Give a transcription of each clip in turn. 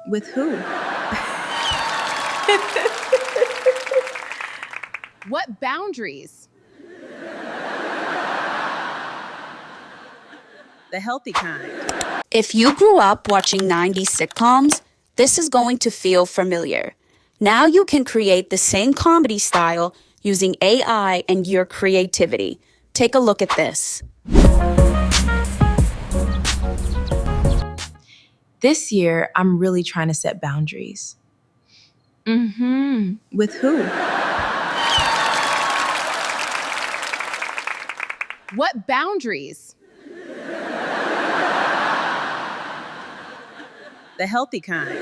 With who? What boundaries? The healthy kind. If you grew up watching 90s sitcoms, this is going to feel familiar. Now you can create the same comedy style using AI and your creativity. Take a look at this. This year, I'm really trying to set boundaries. With who? What boundaries? The healthy kind.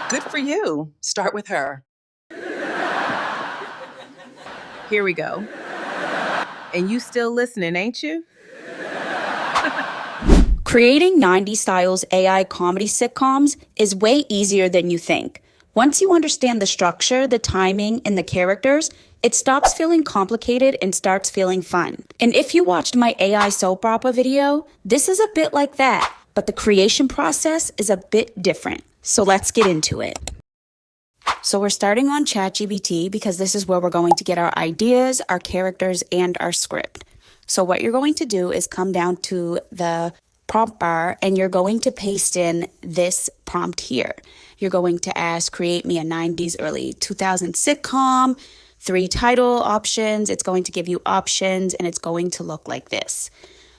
Good for you. Start with her. Here we go. And you still listening, ain't you? Creating 90s styles AI comedy sitcoms is way easier than you think. Once you understand the structure, the timing, and the characters, it stops feeling complicated and starts feeling fun. And if you watched my AI soap opera video, this is a bit like that, but the creation process is a bit different. So let's get into it. So we're starting on ChatGPT because this is where we're going to get our ideas, our characters, and our script. So what you're going to do is come down to the prompt bar and you're going to paste in this prompt here. You're going to ask, create me a 90s, early 2000s sitcom, 3 title options. It's going to give you options and it's going to look like this.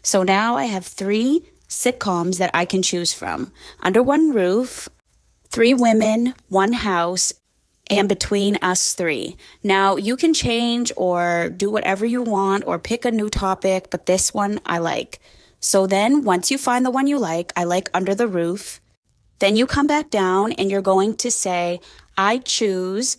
So now I have 3 sitcoms that I can choose from. Under One Roof, 3 Women, 1 House, and Between Us 3. Now you can change or do whatever you want or pick a new topic, but this one I like. So then once you find the one you like, I like Under the Roof, then you come back down and you're going to say, I choose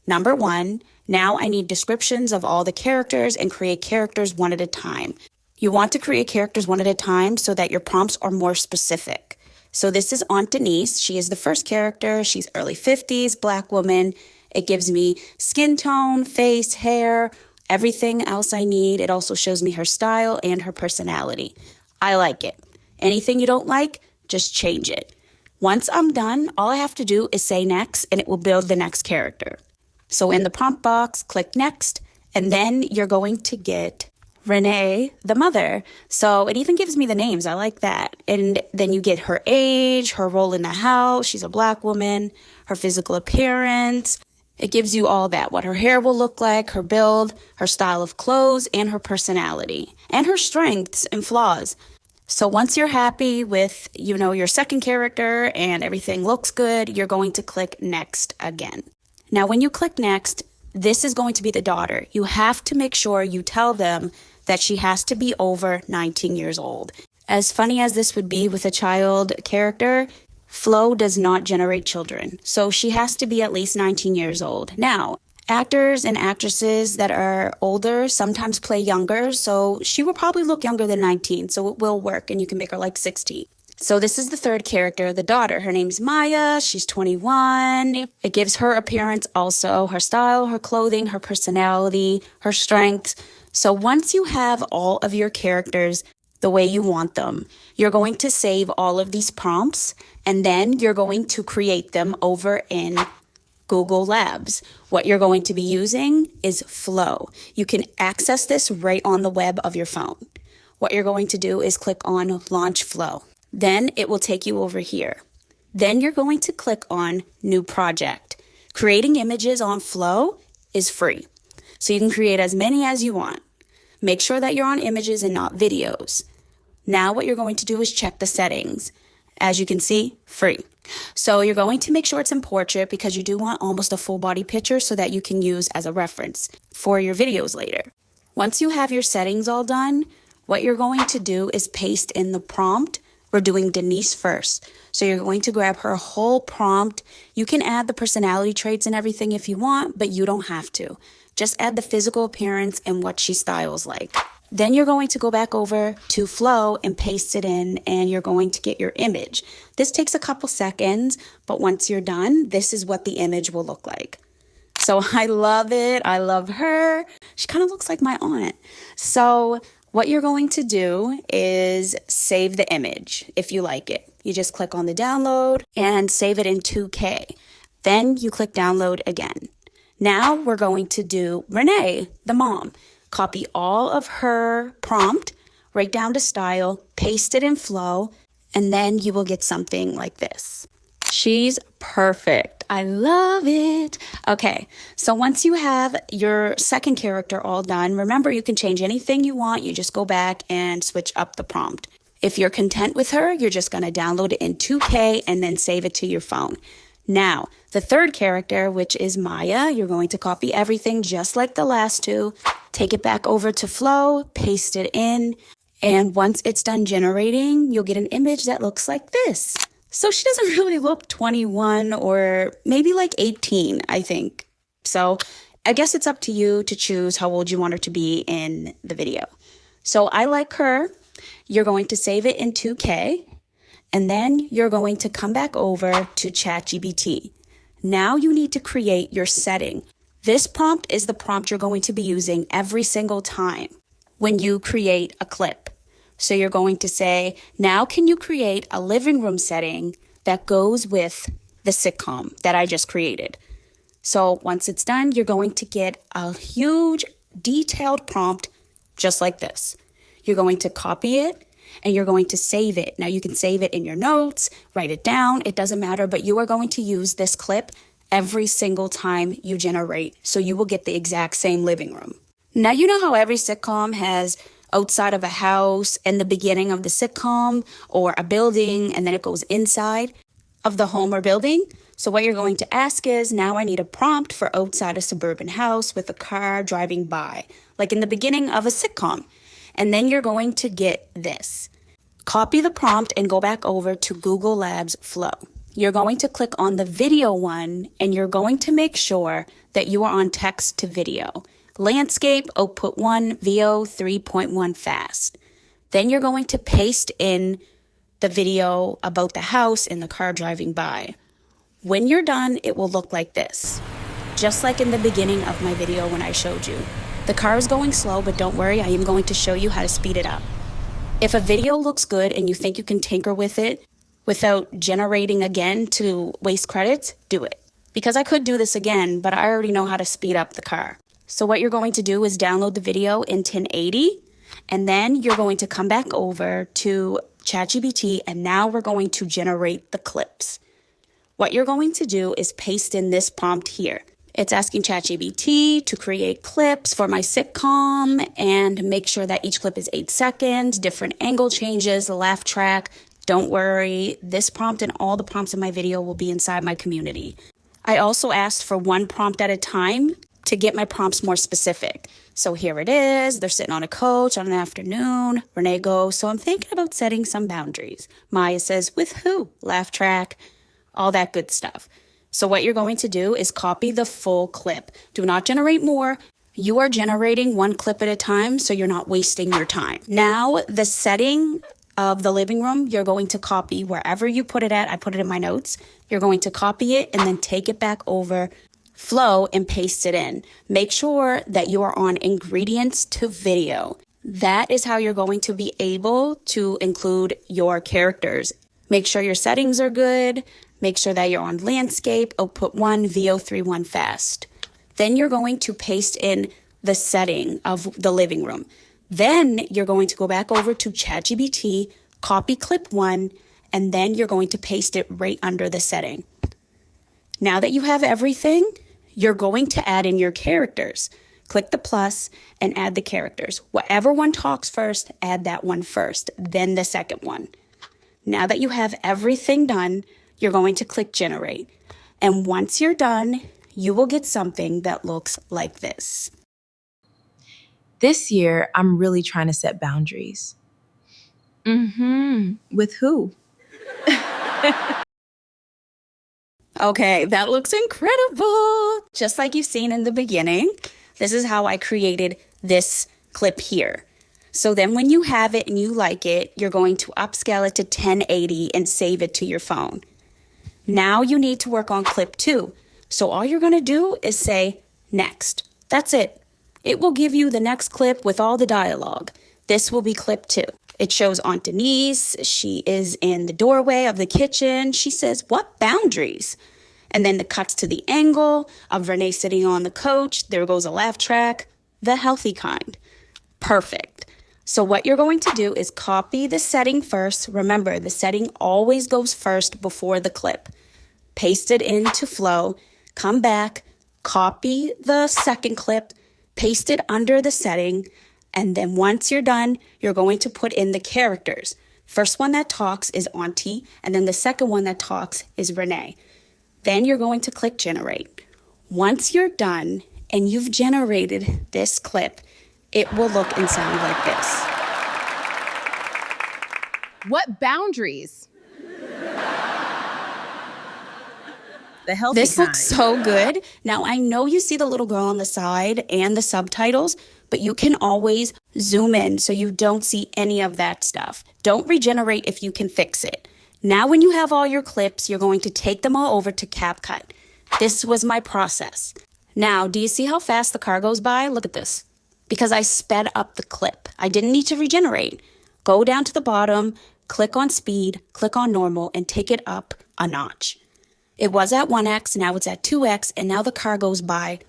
number 1. Now I need descriptions of all the characters and create characters one at a time. You want to create characters one at a time so that your prompts are more specific. So this is Aunt Denise. She is the first character. She's early 50s, Black woman. It gives me skin tone, face, hair, everything else I need. It also shows me her style and her personality. I like it. Anything you don't like, just change it. Once I'm done, all I have to do is say next and it will build the next character. So in the prompt box, click next, and then you're going to get Renee, the mother. So it even gives me the names. I like that. And then you get her age, her role in the house. She's a Black woman, her physical appearance. It gives you all that, what her hair will look like, her build, her style of clothes, and her personality, and her strengths and flaws. So once you're happy with, your second character and everything looks good, you're going to click next again. Now, when you click next, this is going to be the daughter. You have to make sure you tell them that she has to be over 19 years old. As funny as this would be with a child character, Flow does not generate children, so she has to be at least 19 years old. Now, actors and actresses that are older sometimes play younger, so she will probably look younger than 19, so it will work, and you can make her like 16. So this is the third character, the daughter. Her name's Maya. She's 21. It gives her appearance also, her style, her clothing, her personality, her strengths. So once you have all of your characters the way you want them, you're going to save all of these prompts and then you're going to create them over in Google Labs. What you're going to be using is Flow. You can access this right on the web of your phone. What you're going to do is click on Launch Flow. Then it will take you over here. Then you're going to click on New Project. Creating images on Flow is free, so you can create as many as you want. Make sure that you're on images and not videos. Now what you're going to do is check the settings. As you can see, free. So you're going to make sure it's in portrait because you do want almost a full body picture so that you can use as a reference for your videos later. Once you have your settings all done, what you're going to do is paste in the prompt. We're doing Denise first. So you're going to grab her whole prompt. You can add the personality traits and everything if you want, but you don't have to. Just add the physical appearance and what she styles like. Then you're going to go back over to Flow and paste it in, and you're going to get your image. This takes a couple seconds, but once you're done, this is what the image will look like. So I love it. I love her. She kind of looks like my aunt. So What you're going to do is save the image if you like it. You just click on the download and save it in 2K. Then you click download again. Now we're going to do Renee, the mom. Copy all of her prompt, right down to style, paste it in Flow, and then you will get something like this. She's perfect. I love it. Okay, so once you have your second character all done, remember you can change anything you want. You just go back and switch up the prompt. If you're content with her, you're just going to download it in 2K and then save it to your phone. Now, the third character, which is Maya, you're going to copy everything just like the last two, take it back over to Flow, paste it in, and once it's done generating, you'll get an image that looks like this. So she doesn't really look 21 or maybe like 18, I think. So I guess it's up to you to choose how old you want her to be in the video. So I like her. You're going to save it in 2K. And then you're going to come back over to ChatGPT. Now you need to create your setting. This prompt is the prompt you're going to be using every single time when you create a clip. So you're going to say, now can you create a living room setting that goes with the sitcom that I just created? So once it's done, you're going to get a huge detailed prompt just like this. You're going to copy it and you're going to save it. Now you can save it in your notes, write it down, it doesn't matter, but you are going to use this clip every single time you generate. So you will get the exact same living room. Now you know how every sitcom has outside of a house and the beginning of the sitcom or a building and then it goes inside of the home or building. So what you're going to ask is, now I need a prompt for outside a suburban house with a car driving by, like in the beginning of a sitcom. And then you're going to get this. Copy the prompt and go back over to Google Labs Flow. You're going to click on the video one and you're going to make sure that you are on text to video. Landscape, output 1, VO 3.1 fast. Then you're going to paste in the video about the house and the car driving by. When you're done, it will look like this. Just like in the beginning of my video when I showed you. The car is going slow, but don't worry, I am going to show you how to speed it up. If a video looks good and you think you can tinker with it without generating again to waste credits, do it. Because I could do this again, but I already know how to speed up the car. So what you're going to do is download the video in 1080, and then you're going to come back over to ChatGPT, and now we're going to generate the clips. What you're going to do is paste in this prompt here. It's asking ChatGPT to create clips for my sitcom and make sure that each clip is 8 seconds, different angle changes, the laugh track. Don't worry, this prompt and all the prompts in my video will be inside my community. I also asked for one prompt at a time to get my prompts more specific. So here it is. They're sitting on a couch on an afternoon. Renee goes, so I'm thinking about setting some boundaries. Maya says, with who? Laugh track, all that good stuff. So what you're going to do is copy the full clip. Do not generate more. You are generating one clip at a time, so you're not wasting your time. Now, the setting of the living room, you're going to copy wherever you put it at. I put it in my notes. You're going to copy it and then take it back over Flow and paste it in. Make sure that you are on ingredients to video. That is how you're going to be able to include your characters. Make sure your settings are good. Make sure that you're on landscape, output 1, VO 3.1 fast. Then you're going to paste in the setting of the living room. Then you're going to go back over to ChatGPT, copy clip 1, and then you're going to paste it right under the setting. Now that you have everything, you're going to add in your characters. Click the plus and add the characters. Whatever one talks first, add that one first, then the second one. Now that you have everything done, you're going to click generate. And once you're done, you will get something that looks like this. This year, I'm really trying to set boundaries. With who? Okay, that looks incredible. Just like you've seen in the beginning, this is how I created this clip here. So then when you have it and you like it, you're going to upscale it to 1080 and save it to your phone. Now you need to work on clip 2. So all you're going to do is say next. That's it. It will give you the next clip with all the dialogue. This will be clip 2. It shows Aunt Denise. She is in the doorway of the kitchen. She says, "What boundaries?" And then it cuts to the angle of Renee sitting on the couch. There goes a laugh track, the healthy kind. Perfect. So what you're going to do is copy the setting first. Remember, the setting always goes first before the clip. Paste it into Flow, come back, copy the second clip, paste it under the setting, and then once you're done, you're going to put in the characters. First one that talks is Auntie, and then the second one that talks is Renee. Then you're going to click Generate. Once you're done and you've generated this clip, it will look and sound like this. What boundaries? The healthy This kind. looks so good. Now, I know you see the little girl on the side and the subtitles, but you can always zoom in so you don't see any of that stuff. Don't regenerate if you can fix it. Now, when you have all your clips, you're going to take them all over to CapCut. This was my process. Now, do you see how fast the car goes by? Look at this. Because I sped up the clip. I didn't need to regenerate. Go down to the bottom, click on speed, click on normal, and take it up a notch. It was at 1x, now it's at 2x, and now the car goes by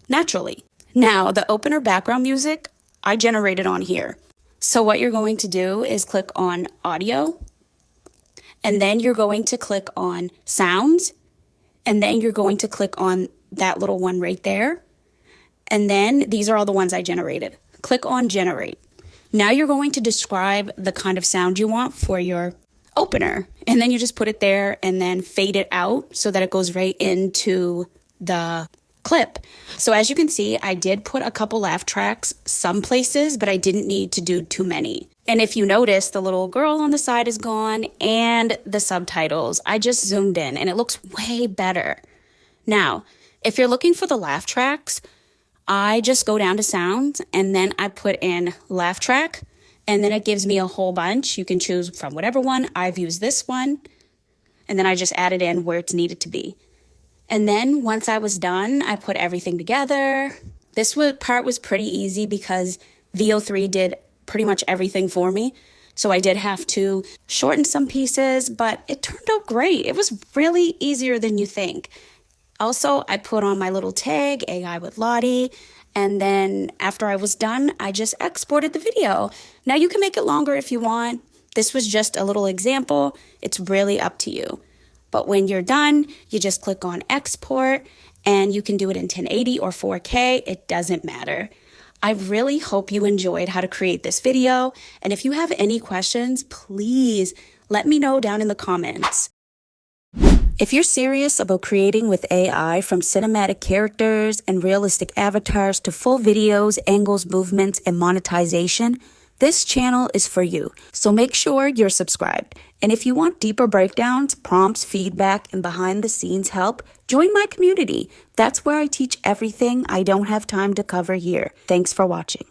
naturally. Now, the opener background music, I generated on here. So what you're going to do is click on audio, and then you're going to click on sounds, and then you're going to click on that little one right there. And then these are all the ones I generated. Click on generate. Now you're going to describe the kind of sound you want for your opener. And then you just put it there and then fade it out so that it goes right into the clip. So as you can see, I did put a couple laugh tracks some places, but I didn't need to do too many. And if you notice, the little girl on the side is gone and the subtitles. I just zoomed in and it looks way better. Now, if you're looking for the laugh tracks, I just go down to sounds and then I put in laugh track and then it gives me a whole bunch. You can choose from whatever one. I've used this one and then I just added in where it's needed to be. And then once I was done, I put everything together. This part was pretty easy because VO3 did pretty much everything for me. So I did have to shorten some pieces, but it turned out great. It was really easier than you think. Also, I put on my little tag, AI with Lotti, and then after I was done, I just exported the video. Now you can make it longer if you want. This was just a little example. It's really up to you. But when you're done, you just click on export and you can do it in 1080 or 4K. It doesn't matter. I really hope you enjoyed how to create this video. And if you have any questions, please let me know down in the comments. If you're serious about creating with AI, from cinematic characters and realistic avatars to full videos, angles, movements, and monetization, this channel is for you. So make sure you're subscribed. And if you want deeper breakdowns, prompts, feedback, and behind the scenes help, join my community. That's where I teach everything I don't have time to cover here. Thanks for watching.